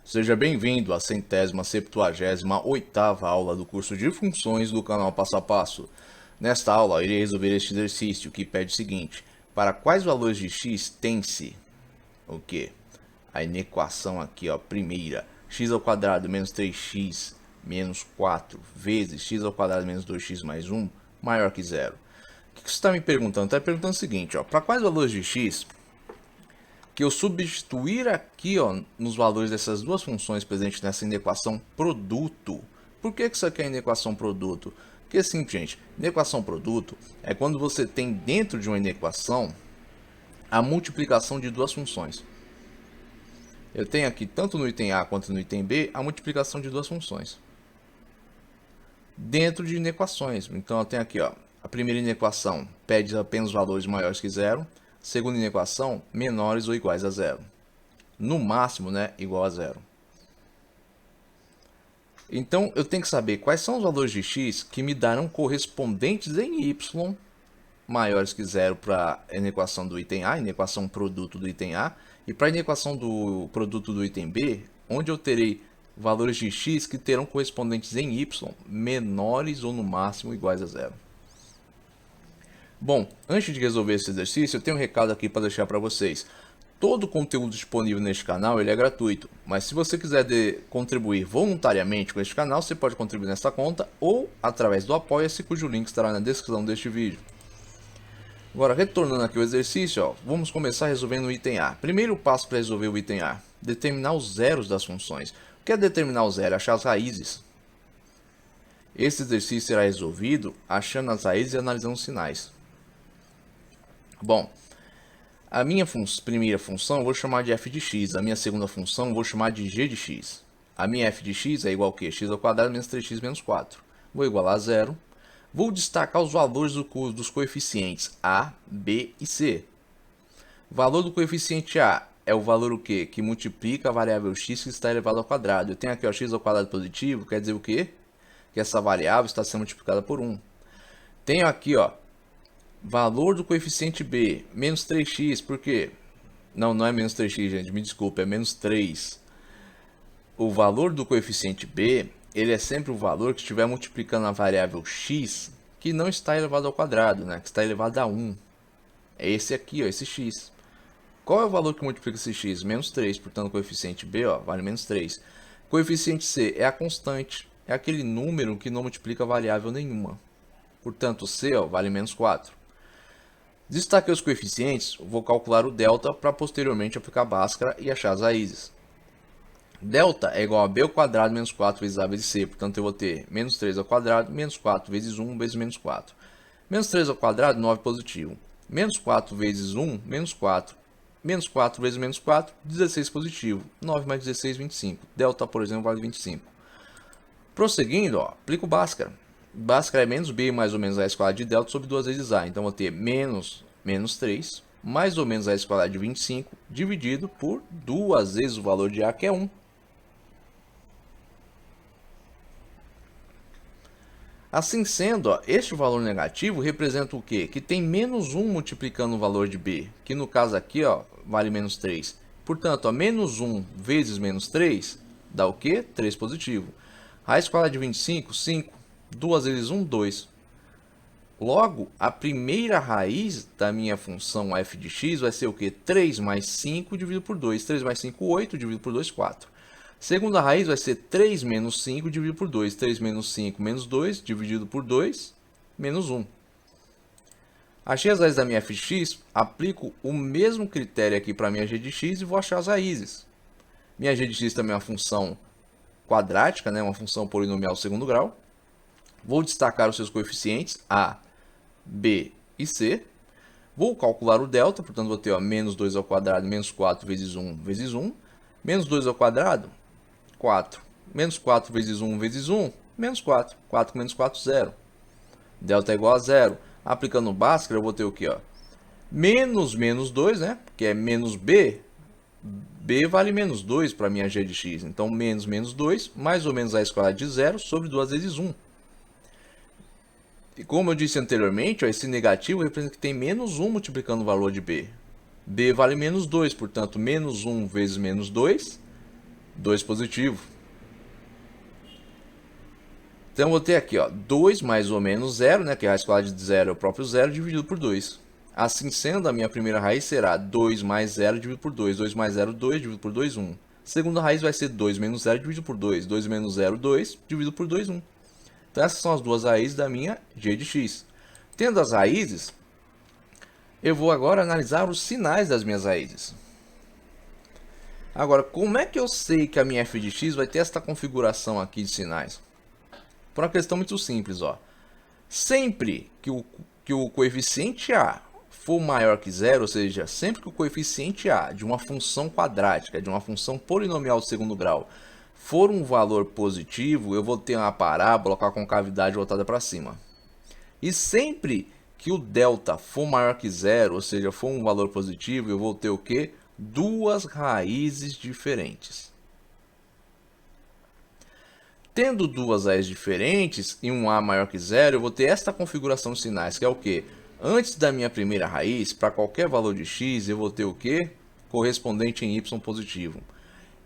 Seja bem-vindo à 178ª aula do curso de funções do canal Passo a Passo. Nesta aula, eu irei resolver este exercício que pede o seguinte: para quais valores de x tem-se o que? A inequação aqui, ó, primeira, x ao quadrado menos 3x menos 4 vezes x ao quadrado menos 2x mais 1 maior que zero. O que você está me perguntando? Está perguntando o seguinte, ó, para quais valores de x que eu substituir aqui, ó, nos valores dessas duas funções presentes nessa inequação produto. Por que isso aqui é inequação produto? Porque é simples, gente. Inequação produto é quando você tem dentro de uma inequação a multiplicação de duas funções. Eu tenho aqui, tanto no item A quanto no item B, a multiplicação de duas funções dentro de inequações. Então, eu tenho aqui, ó, a primeira inequação pede apenas valores maiores que zero. Segunda inequação, menores ou iguais a zero. No máximo, né, igual a zero. Então, eu tenho que saber quais são os valores de x que me darão correspondentes em y maiores que zero para a inequação do item A, inequação produto do item A, e para a inequação do produto do item B, onde eu terei valores de x que terão correspondentes em y menores ou no máximo iguais a zero. Bom, antes de resolver esse exercício, eu tenho um recado aqui para deixar para vocês. Todo o conteúdo disponível neste canal ele é gratuito, mas se você quiser contribuir voluntariamente com este canal, você pode contribuir nesta conta ou através do Apoia-se, cujo link estará na descrição deste vídeo. Agora, retornando aqui ao exercício, ó, vamos começar resolvendo o item A. Primeiro passo para resolver o item A, determinar os zeros das funções. O que é determinar o zero? Achar as raízes. Esse exercício será resolvido achando as raízes e analisando os sinais. Bom, a minha primeira função eu vou chamar de f de x, a minha segunda função eu vou chamar de g de x. A minha f de x é igual a quê? X ao quadrado menos 3x menos 4. Vou igualar a zero. Vou destacar os valores dos coeficientes a, b e c. O valor do coeficiente a é o valor o quê? Que multiplica a variável x que está elevado ao quadrado. Eu tenho aqui o x ao quadrado positivo, quer dizer o quê? Que essa variável está sendo multiplicada por 1. Tenho aqui, ó, valor do coeficiente b, menos 3x, por quê? Não é menos 3x, gente, me desculpa, é menos 3. O valor do coeficiente b, ele é sempre o valor que estiver multiplicando a variável x, que não está elevado ao quadrado, né? Que está elevado a 1. É esse aqui, ó, esse x. Qual é o valor que multiplica esse x? Menos 3, portanto, o coeficiente b, ó, vale menos 3. Coeficiente c é a constante, é aquele número que não multiplica variável nenhuma. Portanto, c, ó, vale menos 4. Destaquei os coeficientes, vou calcular o delta para posteriormente aplicar Bhaskara e achar as raízes. Delta é igual a b ao quadrado menos 4 vezes a vezes c, portanto eu vou ter menos 3 ao quadrado, menos 4 vezes 1 vezes menos 4. Menos 3 ao quadrado, 9 positivo. Menos 4 vezes 1, menos 4. Menos 4 vezes menos 4, 16 positivo. 9 mais 16, 25. Delta, por exemplo, vale 25. Prosseguindo, ó, aplico Bhaskara. Bhaskara é menos b mais ou menos a escalada de delta sobre 2 vezes a. Então, vou ter menos 3 mais ou menos a escalada de 25 dividido por 2 vezes o valor de a, que é 1. Assim sendo, ó, este valor negativo representa o quê? Que tem menos 1 multiplicando o valor de b, que no caso aqui, ó, vale menos 3. Portanto, ó, menos 1 vezes menos 3 dá o quê? 3 positivo. Raiz quadrada de 25, 5. 2 vezes 1, 2. Logo, a primeira raiz da minha função f de x vai ser o quê? 3 mais 5 dividido por 2. 3 mais 5, 8, dividido por 2, 4. Segunda raiz vai ser 3 menos 5 dividido por 2. 3 menos 5 menos 2 dividido por 2, menos 1. Achei as raízes da minha f de x, aplico o mesmo critério aqui para a minha g de x e vou achar as raízes. Minha g de x também é uma função quadrática, né? Uma função polinomial segundo grau. Vou destacar os seus coeficientes a, b e c. Vou calcular o delta, portanto vou ter, ó, menos 2 ao quadrado menos 4 vezes 1 vezes 1. Menos 2 ao quadrado, 4. Menos 4 vezes 1 vezes 1, menos 4. 4 menos 4, 0. Delta é igual a 0. Aplicando o Bhaskara, eu vou ter o quê? Ó? Menos 2, né? Que é menos b. B vale menos 2 para minha g de x. Então, menos 2, mais ou menos a escalada de 0 sobre 2 vezes 1. E como eu disse anteriormente, ó, esse negativo representa que tem menos 1 multiplicando o valor de b. B vale menos 2, portanto, menos 1 vezes menos 2 2 positivo. Então eu vou ter aqui, ó, 2 mais ou menos 0, né, que a raiz quadrada de 0 é o próprio 0, dividido por 2. Assim sendo, a minha primeira raiz será 2 mais 0 dividido por 2. 2 mais 0, 2, dividido por 2, 1. Segunda raiz vai ser 2 menos 0 dividido por 2. 2 menos 0, 2, dividido por 2, 1. Então essas são as duas raízes da minha g de x. Tendo as raízes, eu vou agora analisar os sinais das minhas raízes. Agora, como é que eu sei que a minha f de x vai ter esta configuração aqui de sinais? Por uma questão muito simples, ó. Sempre que o coeficiente a for maior que zero, ou seja, sempre que o coeficiente a de uma função quadrática, de uma função polinomial de segundo grau, for um valor positivo, eu vou ter uma parábola com a concavidade voltada para cima. E sempre que o delta for maior que zero, ou seja, for um valor positivo, eu vou ter o quê? Duas raízes diferentes. Tendo duas raízes diferentes e um a maior que zero, eu vou ter esta configuração de sinais, que é o quê? Antes da minha primeira raiz, para qualquer valor de x, eu vou ter o quê? Correspondente em y positivo.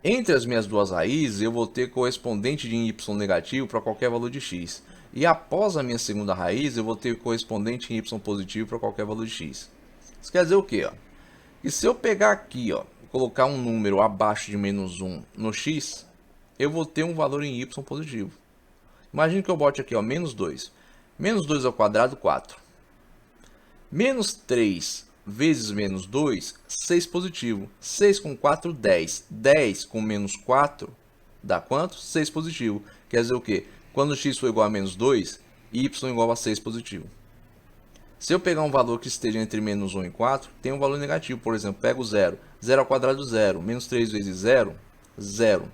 Entre as minhas duas raízes, eu vou ter correspondente de y negativo para qualquer valor de x. E após a minha segunda raiz, eu vou ter correspondente em y positivo para qualquer valor de x. Isso quer dizer o quê? Ó? E se eu pegar aqui, ó, colocar um número abaixo de menos 1 no x, eu vou ter um valor em y positivo. Imagine que eu bote aqui, ó, menos 2. Menos 2 ao quadrado, 4. Menos 3 vezes menos 2, 6 positivo. 6 com 4, 10. 10 com menos 4 dá quanto? 6 positivo. Quer dizer o quê? Quando x for igual a menos 2, y igual a 6 positivo. Se eu pegar um valor que esteja entre menos 1 e 4, tem um valor negativo. Por exemplo, pego 0. 0 ao quadrado, 0. Menos 3 vezes 0, 0.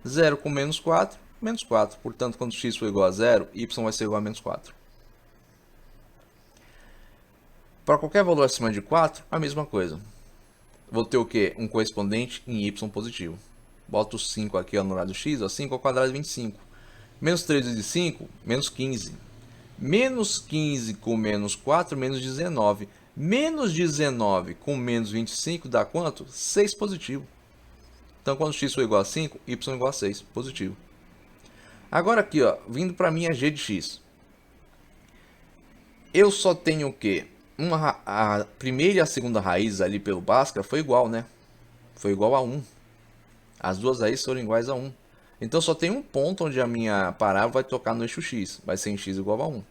0 com menos 4, menos 4. Portanto, quando x for igual a 0, y vai ser igual a menos 4. Para qualquer valor acima de 4, a mesma coisa. Vou ter o quê? Um correspondente em y positivo. Boto 5 aqui no lado do x, ó, 5 ao quadrado é 25. Menos 3 vezes 5, menos 15. Menos 15 com menos 4, menos 19. Menos 19 com menos 25 dá quanto? 6 positivo. Então, quando x for igual a 5, y igual a 6, positivo. Agora aqui, ó, vindo para a minha g de x. Eu só tenho o quê? A primeira e a segunda raiz ali pelo Bhaskara foi igual, né? Foi igual a 1. As duas raízes foram iguais a 1. Então, só tem um ponto onde a minha parábola vai tocar no eixo x. Vai ser em x igual a 1.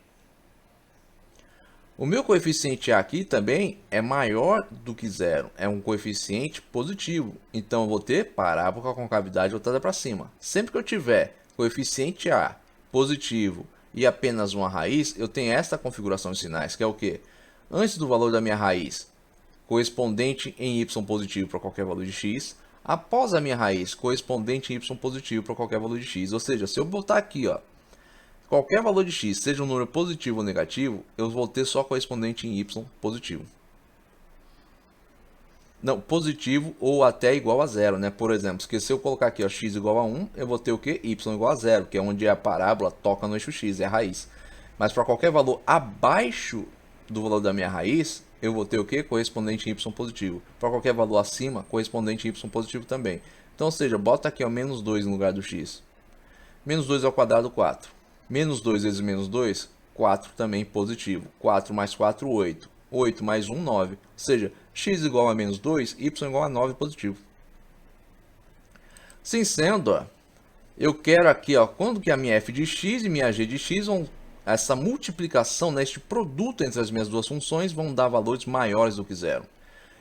O meu coeficiente a aqui também é maior do que zero. É um coeficiente positivo. Então, eu vou ter parábola com a concavidade voltada para cima. Sempre que eu tiver coeficiente a positivo e apenas uma raiz, eu tenho esta configuração de sinais, que é o quê? Antes do valor da minha raiz, correspondente em y positivo para qualquer valor de x. Após a minha raiz, correspondente em y positivo para qualquer valor de x. Ou seja, se eu botar aqui, ó, qualquer valor de x, seja um número positivo ou negativo, eu vou ter só correspondente em y positivo. Não, positivo ou até igual a zero, né? Por exemplo, se eu colocar aqui, ó, x igual a 1, eu vou ter o quê? Y igual a zero, que é onde a parábola toca no eixo x, é a raiz. Mas para qualquer valor abaixo do valor da minha raiz, eu vou ter o quê? Correspondente em y positivo. Para qualquer valor acima, correspondente em y positivo também. Então, ou seja, bota aqui, ó, menos 2 no lugar do x. Menos 2 ao quadrado, 4. Menos 2 vezes menos 2, 4 também positivo. 4 mais 4, 8. 8 mais 1, 9. Ou seja, x igual a menos 2, y igual a 9 positivo. Assim sendo, ó, eu quero aqui, ó, quando que a minha f de x e minha g de x vão, essa multiplicação, né, este produto entre as minhas duas funções, vão dar valores maiores do que zero.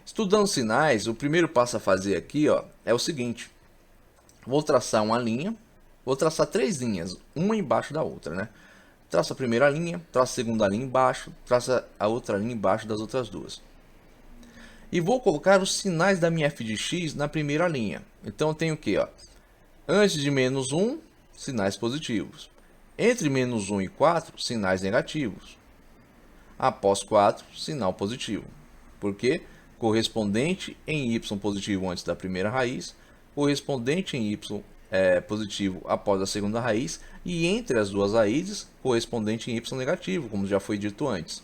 Estudando sinais, o primeiro passo a fazer aqui, ó, é o seguinte. Vou traçar uma linha. Vou traçar três linhas, uma embaixo da outra, né? Traço a primeira linha, traço a segunda linha embaixo, traço a outra linha embaixo das outras duas. E vou colocar os sinais da minha f de x na primeira linha. Então, eu tenho o quê? Ó? Antes de menos 1, sinais positivos. Entre menos 1 e 4, sinais negativos. Após 4, sinal positivo. Por quê? Correspondente em y positivo antes da primeira raiz, correspondente em y positivo após a segunda raiz, e entre as duas raízes, correspondente em y negativo, como já foi dito antes.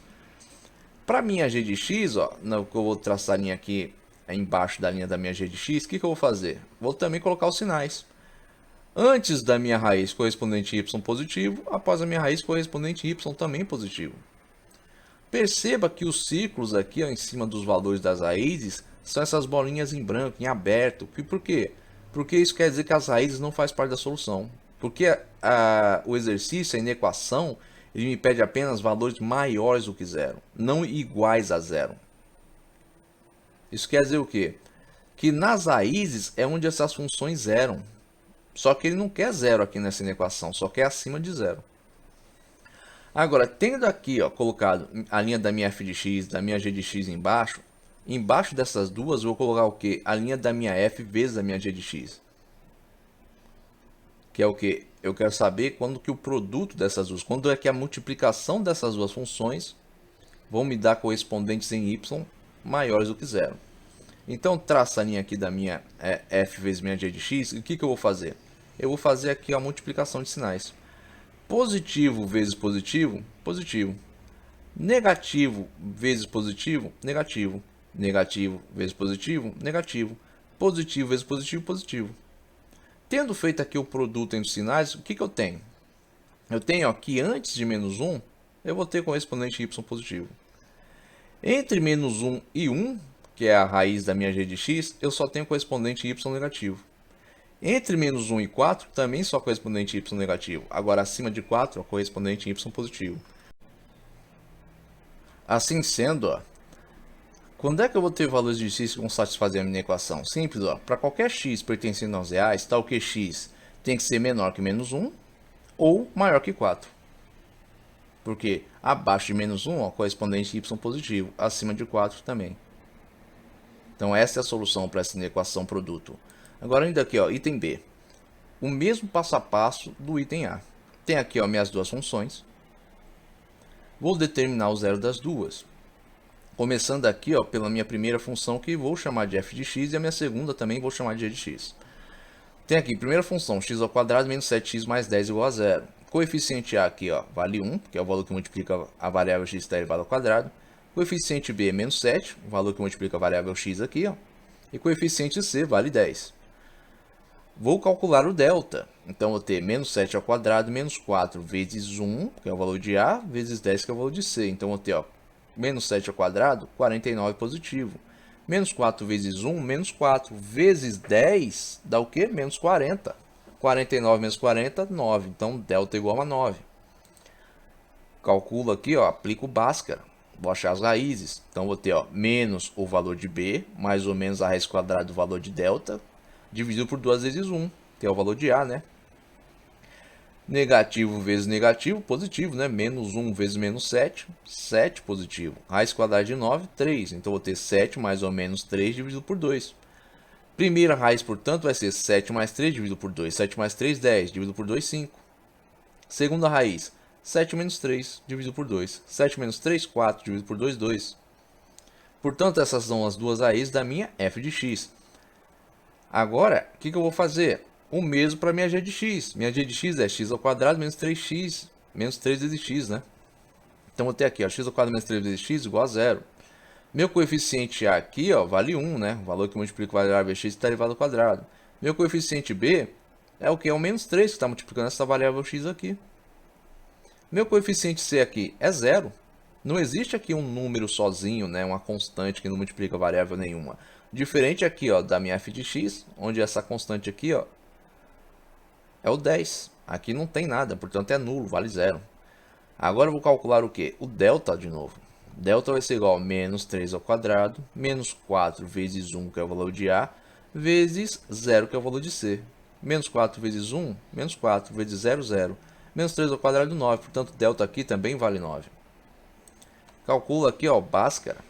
Para minha g de x, ó, que eu vou traçar a linha aqui embaixo da linha da minha g de x, o que eu vou fazer? Vou também colocar os sinais. Antes da minha raiz correspondente y positivo, após a minha raiz correspondente y também positivo. Perceba que os círculos aqui, ó, em cima dos valores das raízes são essas bolinhas em branco, em aberto. Por quê? Porque isso quer dizer que as raízes não fazem parte da solução. Porque o exercício, a inequação, ele me pede apenas valores maiores do que zero, não iguais a zero. Isso quer dizer o quê? Que nas raízes é onde essas funções zeram. Só que ele não quer zero aqui nessa inequação, só quer acima de zero. Agora, tendo aqui ó, colocado a linha da minha f de x, da minha g de x embaixo dessas duas eu vou colocar o que? A linha da minha f vezes a minha g de x. Que é o que? Eu quero saber quando que o produto dessas duas, quando é que a multiplicação dessas duas funções vão me dar correspondentes em y maiores do que zero. Então, traça a linha aqui da minha f vezes minha g de x, e o que eu vou fazer? Eu vou fazer aqui a multiplicação de sinais. Positivo vezes positivo, positivo. Negativo vezes positivo, negativo. Negativo vezes positivo, negativo. Positivo vezes positivo, positivo. Tendo feito aqui o produto entre os sinais, o que eu tenho? Eu tenho aqui antes de menos 1, eu vou ter correspondente y positivo. Entre menos 1 e 1, que é a raiz da minha g de x, eu só tenho correspondente y negativo. Entre menos 1 e 4, também só correspondente y negativo. Agora, acima de 4, ó, correspondente y positivo. Assim sendo, ó, quando é que eu vou ter valores de x que vão satisfazer a minha equação? Simples, ó. Para qualquer x pertencendo aos reais, tal que x tem que ser menor que menos 1 ou maior que 4. Porque abaixo de menos 1, ó, correspondente y positivo. Acima de 4 também. Então, essa é a solução para essa equação produto. Agora, ainda aqui, ó, item B. O mesmo passo a passo do item A. Tem aqui ó, minhas duas funções. Vou determinar o zero das duas. Começando aqui ó, pela minha primeira função, que vou chamar de f de x, e a minha segunda também vou chamar de g de x. Tem aqui, primeira função, x ao quadrado menos 7x mais 10 igual a zero. Coeficiente A aqui ó, vale 1, que é o valor que multiplica a variável x elevado ao quadrado. Coeficiente B é menos 7, o valor que multiplica a variável x aqui. Ó. E coeficiente C vale 10. Vou calcular o delta. Então, vou ter menos 7 ao quadrado menos 4 vezes 1, que é o valor de A, vezes 10, que é o valor de C. Então, vou ter ó, menos 7 ao quadrado, 49 positivo. Menos 4 vezes 1, menos 4 vezes 10, dá o quê? Menos 40. 49 menos 40, 9. Então, delta igual a 9. Calculo aqui, ó, aplico Bhaskara. Vou achar as raízes. Então, vou ter ó, menos o valor de B, mais ou menos a raiz quadrada do valor de delta, dividido por 2 vezes 1, que é o valor de A, né? Negativo vezes negativo, positivo, né? Menos 1 vezes menos 7, 7 positivo. Raiz quadrada de 9, 3. Então, vou ter 7 mais ou menos 3 dividido por 2. Primeira raiz, portanto, vai ser 7 mais 3 dividido por 2. 7 mais 3, 10. Dividido por 2, 5. Segunda raiz, 7 menos 3 dividido por 2. 7 menos 3, 4. Dividido por 2, 2. Portanto, essas são as duas raízes da minha f de x. Agora, o que eu vou fazer? O mesmo para minha g de x. Minha g de x é x ao quadrado menos 3x, menos 3 vezes x, né? Então, vou ter aqui, ó, x ao quadrado menos 3 vezes x igual a 0. Meu coeficiente A aqui, ó, vale 1, né? O valor que multiplica a variável x está elevado ao quadrado. Meu coeficiente B é o que? É o menos 3, que está multiplicando essa variável x aqui. Meu coeficiente C aqui é 0. Não existe aqui um número sozinho, né? Uma constante que não multiplica variável nenhuma. Diferente aqui, ó, da minha f de x, onde essa constante aqui, ó, é o 10. Aqui não tem nada, portanto é nulo, vale 0. Agora eu vou calcular o que? O delta de novo. Delta vai ser igual a menos 3 ao quadrado, menos 4 vezes 1, que é o valor de A, vezes 0, que é o valor de C. Menos 4 vezes 1, menos 4 vezes 0, 0. Menos 3 ao quadrado, 9. Portanto, delta aqui também vale 9. Calculo aqui, ó, Bhaskara.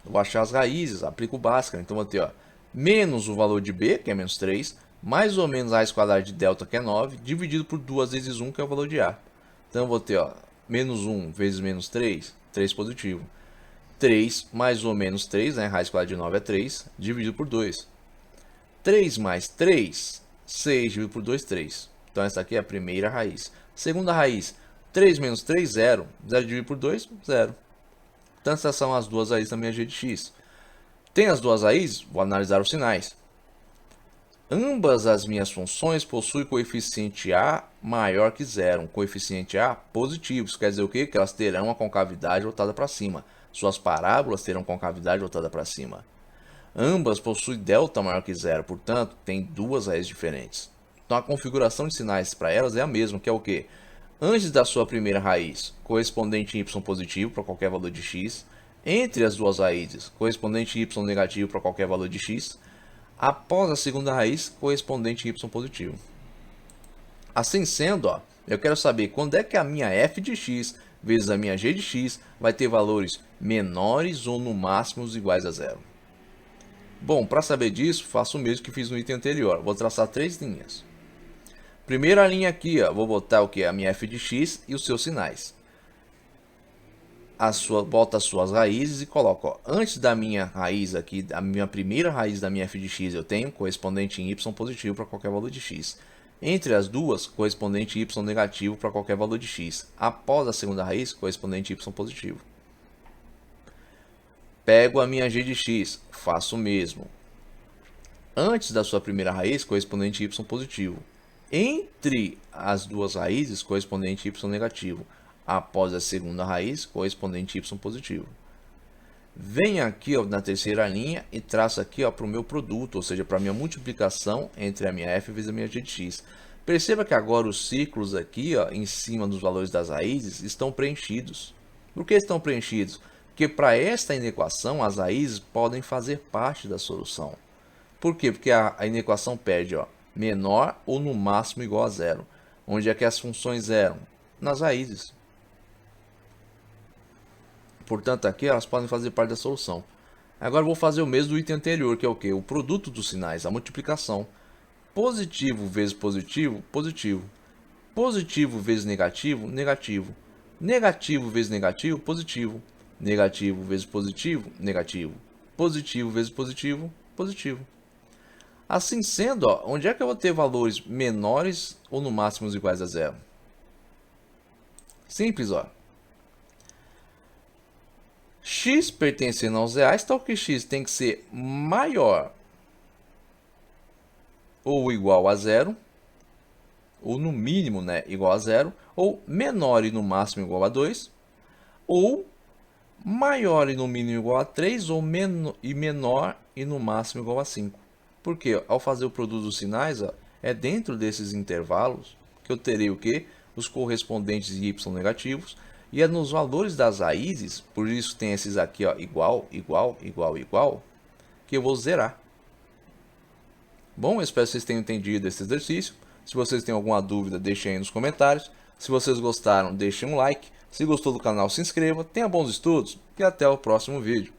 Vou achar as raízes, aplico o Bhaskara. Então, vou ter ó, menos o valor de B, que é menos 3, mais ou menos a raiz quadrada de delta, que é 9, dividido por 2 vezes 1, que é o valor de A. Então, vou ter ó, menos 1 vezes menos 3, 3 positivo. 3 mais ou menos 3, né? Raiz quadrada de 9 é 3, dividido por 2. 3 mais 3, 6 dividido por 2, 3. Então, essa aqui é a primeira raiz. Segunda raiz, 3 menos 3, 0. 0 dividido por 2, 0. Então, essas são as duas raízes da minha g de x. Tem as duas raízes? Vou analisar os sinais. Ambas as minhas funções possuem coeficiente A maior que zero. Um coeficiente A positivo. Isso quer dizer o quê? Que elas terão a concavidade voltada para cima. Suas parábolas terão concavidade voltada para cima. Ambas possuem delta maior que zero, portanto, tem duas raízes diferentes. Então a configuração de sinais para elas é a mesma, que é o quê? Antes da sua primeira raiz, correspondente em y positivo para qualquer valor de x. Entre as duas raízes, correspondente em y negativo para qualquer valor de x. Após a segunda raiz, correspondente em y positivo. Assim sendo, eu quero saber quando é que a minha f de x vezes a minha g de x vai ter valores menores ou no máximo iguais a zero. Bom, para saber disso, faço o mesmo que fiz no item anterior. Vou traçar três linhas. Primeira linha aqui, vou botar o que? A minha f de x e os seus sinais. Bota as suas raízes e coloco, antes da minha raiz aqui, a minha primeira raiz da minha f de x, eu tenho correspondente em y positivo para qualquer valor de x. Entre as duas, correspondente em y negativo para qualquer valor de x. Após a segunda raiz, correspondente em y positivo. Pego a minha g de x, faço o mesmo. Antes da sua primeira raiz, correspondente y positivo. Entre as duas raízes, correspondente y negativo. Após a segunda raiz, correspondente y positivo. Venho aqui na terceira linha e traço aqui para o meu produto, ou seja, para a minha multiplicação entre a minha f vezes a minha g de x. Perceba que agora os círculos aqui em cima dos valores das raízes estão preenchidos. Por que estão preenchidos? Porque para esta inequação as raízes podem fazer parte da solução. Por quê? Porque a inequação pede menor ou no máximo igual a zero. Onde é que as funções eram? Nas raízes. Portanto, aqui elas podem fazer parte da solução. Agora vou fazer o mesmo do item anterior, que é o quê? O produto dos sinais, a multiplicação. Positivo vezes positivo, positivo. Positivo vezes negativo, negativo. Negativo vezes negativo, positivo. Negativo vezes positivo, negativo. Positivo vezes positivo, positivo. Assim sendo, onde é que eu vou ter valores menores ou no máximo iguais a zero? Simples, x pertencendo aos reais, tal que x tem que ser maior ou igual a zero, ou no mínimo igual a zero, ou menor e no máximo igual a 2, ou maior e no mínimo igual a 3, ou menor e no máximo igual a 5. Porque ao fazer o produto dos sinais, é dentro desses intervalos que eu terei o quê? Os correspondentes y negativos, e é nos valores das raízes, por isso tem esses aqui, igual, igual, igual, igual, que eu vou zerar. Bom, eu espero que vocês tenham entendido esse exercício. Se vocês têm alguma dúvida, deixem aí nos comentários. Se vocês gostaram, deixem um like. Se gostou do canal, se inscreva. Tenha bons estudos e até o próximo vídeo.